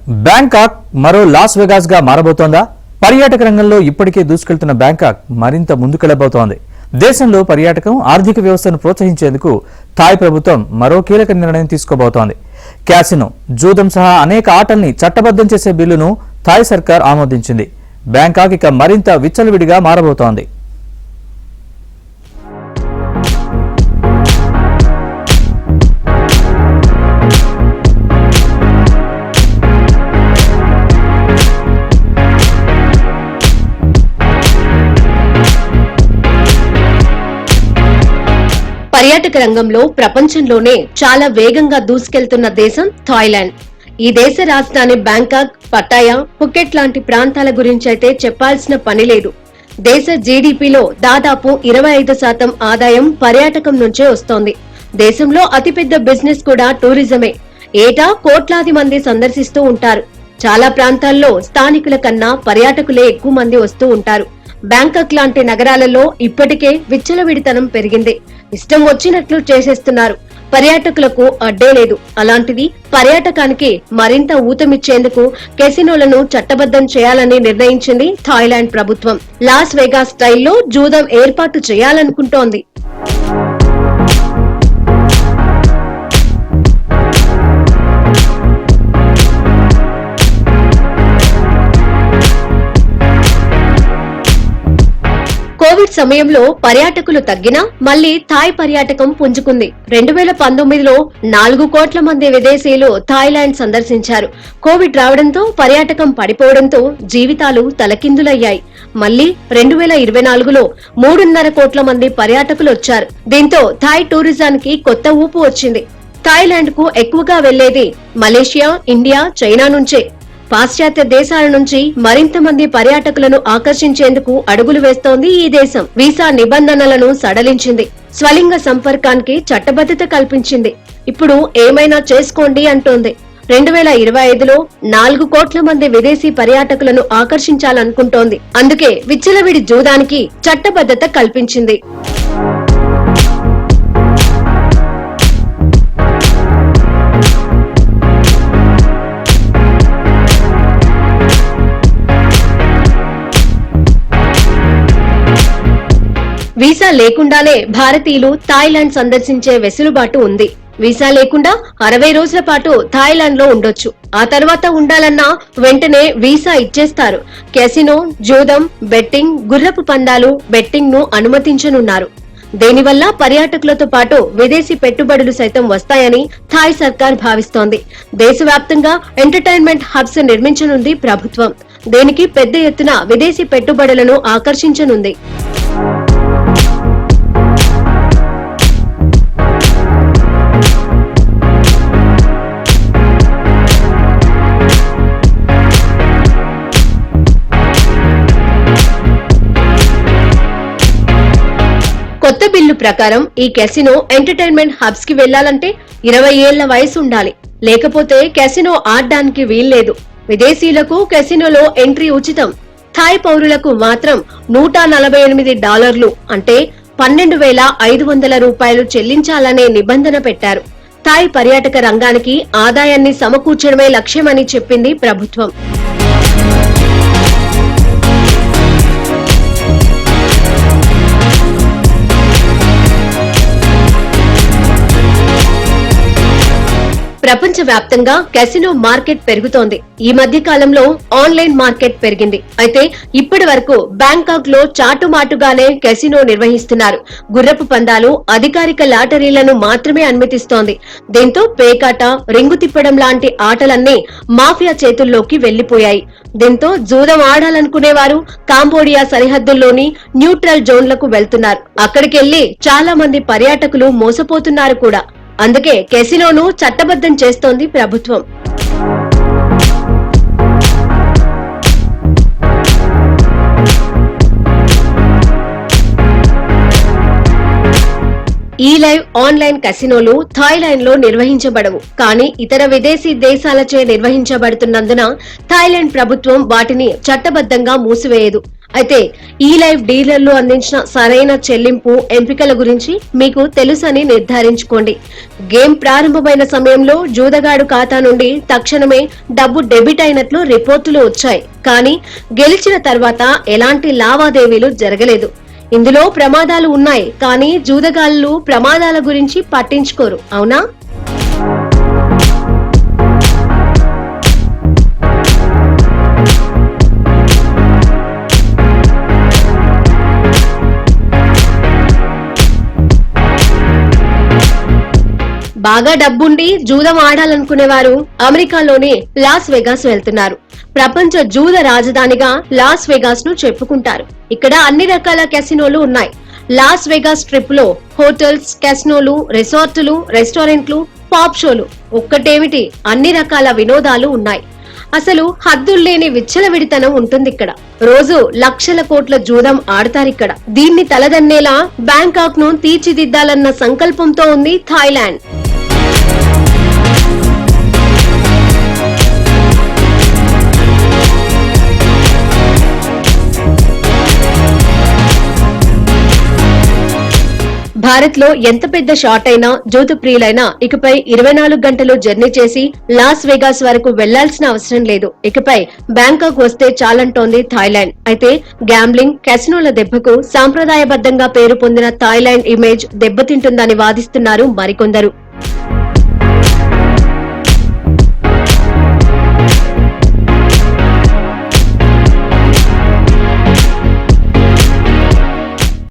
Bangkok మరో Las Vegas గా మారబోతోందా? పర్యాటక రంగంలో ఇప్పటికే దూసుకెళ్తున్న బ్యాంకాక్ మరింత ముందుకెళ్లబోతోంది. దేశంలో పర్యాటకం, ఆర్థిక వ్యవస్థను ప్రోత్సహించేందుకు థాయ్ ప్రభుత్వం మరో కీలక నిర్ణయం తీసుకోబోతోంది. క్యాసినో, జూదం సహా అనేక ఆటల్ని చట్టబద్దం చేసే బిల్లును థాయ్ సర్కార్ ఆమోదించింది. బ్యాంకాక్ ఇక మరింత విచ్చలవిడిగా మారబోతోంది. పర్యాటక రంగంలో ప్రపంచంలోనే చాలా వేగంగా దూసుకెళ్తున్న దేశం థాయిలాండ్. ఈ దేశ రాజధాని బ్యాంకాక్, పట్టాయా, ఫుకెట్ లాంటి ప్రాంతాల గురించైతే చెప్పాల్సిన పని లేదు. దేశ జీడీపీలో దాదాపు 25% ఆదాయం పర్యాటకం నుంచే వస్తోంది. దేశంలో అతిపెద్ద బిజినెస్ కూడా టూరిజమే. ఏటా కోట్లాది మంది సందర్శిస్తూ ఉంటారు. చాలా ప్రాంతాల్లో స్థానికుల కన్నా పర్యాటకులే ఎక్కువ మంది వస్తూ ఉంటారు. బ్యాంకాక్ లాంటి నగరాలలో ఇప్పటికే విచ్చలవిడితనం పెరిగింది. ఇష్టం వచ్చినట్లు చేసేస్తున్నారు. పర్యాటకులకు అడ్డే లేదు. అలాంటిది పర్యాటకానికి మరింత ఊతమిచ్చేందుకు కెసినోలను చట్టబద్దం చేయాలని నిర్ణయించింది థాయిలాండ్ ప్రభుత్వం. లాస్ వెగాస్ స్టైల్లో జూదం ఏర్పాటు చేయాలనుకుంటోంది. కోవిడ్ సమయంలో పర్యాటకులు తగ్గినా మళ్లీ థాయ్ పర్యాటకం పుంజుకుంది. 2019లో 4 కోట్ల మంది విదేశీయులు థాయిలాండ్ సందర్శించారు. కోవిడ్ రావడంతో పర్యాటకం పడిపోవడంతో జీవితాలు తలకిందులయ్యాయి. మళ్లీ 2024లో 3.5 కోట్ల మంది పర్యాటకులు వచ్చారు. దీంతో థాయ్ టూరిజానికి కొత్త ఊపు వచ్చింది. థాయిలాండ్ కు ఎక్కువగా వెళ్లేది మలేషియా, ఇండియా, చైనా నుంచే. పాశ్చాత్య దేశాల నుంచి మరింత మంది పర్యాటకులను ఆకర్షించేందుకు అడుగులు వేస్తోంది ఈ దేశం. వీసా నిబంధనలను సడలించింది. స్వలింగ సంపర్కానికి చట్టబద్ధత కల్పించింది. ఇప్పుడు ఏమైనా చేసుకోండి అంటోంది. 2025లో 4 కోట్ల మంది విదేశీ పర్యాటకులను ఆకర్షించాలనుకుంటోంది. అందుకే విచ్చలవిడి జూదానికి చట్టబద్ధత కల్పించింది. వీసా లేకుండానే భారతీయులు థాయిలాండ్ సందర్శించే వెసులుబాటు ఉంది. వీసా లేకుండా 60 రోజుల పాటు థాయిలాండ్ లో ఉండొచ్చు. ఆ తర్వాత ఉండాలన్నా వెంటనే వీసా ఇచ్చేస్తారు. కెసినో, జూదం, బెట్టింగ్, గుర్రపు పందాలు, బెట్టింగ్ ను అనుమతించనున్నారు. దీనివల్ల పర్యాటకులతో పాటు విదేశీ పెట్టుబడులు సైతం వస్తాయని థాయ్ సర్కార్ భావిస్తోంది. దేశవ్యాప్తంగా ఎంటర్టైన్మెంట్ హబ్స్ నిర్మించనుంది ప్రభుత్వం. దీనికి పెద్ద ఎత్తున విదేశీ పెట్టుబడులను ఆకర్షించనుంది. కొత్త బిల్లు ప్రకారం ఈ కెసినో ఎంటర్టైన్మెంట్ హబ్స్ కి వెళ్లాలంటే 20 ఏళ్ల వయసు ఉండాలి. లేకపోతే కెసినో ఆడడానికి వీల్లేదు. విదేశీయులకు కెసినోలో ఎంట్రీ ఉచితం. థాయ్ పౌరులకు మాత్రం $148 అంటే 12,500 రూపాయలు చెల్లించాలనే నిబంధన పెట్టారు. థాయ్ పర్యాటక రంగానికి ఆదాయాన్ని సమకూర్చడమే లక్ష్యమని చెప్పింది ప్రభుత్వం. ప్రపంచవ్యాప్తంగా కెసినో మార్కెట్ పెరుగుతోంది. ఈ మధ్య కాలంలో ఆన్లైన్ మార్కెట్ పెరిగింది. అయితే ఇప్పటి వరకు బ్యాంకాక్ లో చాటుమాటుగానే కెసినో నిర్వహిస్తున్నారు. గుర్రపు పందాలు, అధికారిక లాటరీలను మాత్రమే అనుమతిస్తోంది. దీంతో పేకాట, రింగు తిప్పడం లాంటి ఆటలన్నీ మాఫియా చేతుల్లోకి వెళ్లిపోయాయి. దీంతో జూదం ఆడాలనుకునేవారు కాంబోడియా సరిహద్దుల్లోని న్యూట్రల్ జోన్లకు వెళ్తున్నారు. అక్కడికెళ్లి చాలా మంది పర్యాటకులు మోసపోతున్నారు కూడా. అందుకే కెసినోను చట్టబద్దం చేస్తోంది ప్రభుత్వం. ఈ లైవ్ ఆన్లైన్ కసినోలు థాయిలాండ్ లో నిర్వహించబడవు. కానీ ఇతర విదేశీ దేశాలచే నిర్వహించబడుతున్నందున థాయిలాండ్ ప్రభుత్వం వాటిని చట్టబద్దంగా మూసివేయదు. అయితే ఈ లైఫ్ డీలర్లు అందించిన సరైన చెల్లింపు ఎంపికల గురించి మీకు తెలుసని నిర్ధారించుకోండి. గేమ్ ప్రారంభమైన సమయంలో జూదగాడు ఖాతా నుండి తక్షణమే డబ్బు డెబిట్ అయినట్లు రిపోర్టులు వచ్చాయి. కానీ గెలిచిన తర్వాత ఎలాంటి లావాదేవీలు జరగలేదు. ఇందులో ప్రమాదాలు ఉన్నాయి, కానీ జూదగాళ్లు ప్రమాదాల గురించి పట్టించుకోరు, అవునా? బాగా డబ్బుండి జూదం ఆడాలనుకునేవారు అమెరికాలోని లాస్ వెగాస్ వెళ్తున్నారు. ప్రపంచ జూద రాజధానిగా లాస్ వెగాస్ ను చెప్పుకుంటారు. ఇక్కడ అన్ని రకాల కెసినోలు ఉన్నాయి. లాస్ వెగాస్ ట్రిప్ లో హోటల్స్, కెసినోలు, రిసార్టులు, రెస్టారెంట్లు, పాప్ షోలు ఒక్కటేమిటి, అన్ని రకాల వినోదాలు ఉన్నాయి. అసలు హద్దుల్లేని విచ్చలవిడితనం ఉంటుంది ఇక్కడ. రోజు లక్షల కోట్ల జూదం ఆడతారిక్కడ. దీన్ని తలదన్నేలా బ్యాంకాక్ ను తీర్చిదిద్దాలన్న సంకల్పంతో ఉంది థాయిలాండ్. భారత్ లో ఎంత పెద్ద షాట్ అయినా, జూద ప్రియులైనా ఇకపై 24 గంటలు జర్నీ చేసి లాస్ వెగాస్ వరకు వెళ్లాల్సిన అవసరం లేదు. ఇకపై బ్యాంకాక్ వస్తే చాలంటోంది థాయిలాండ్. అయితే గ్యాంబ్లింగ్, కెసినోల దెబ్బకు సాంప్రదాయబద్ధంగా పేరు పొందిన థాయిలాండ్ ఇమేజ్ దెబ్బతింటుందని వాదిస్తున్నారు మరికొందరు.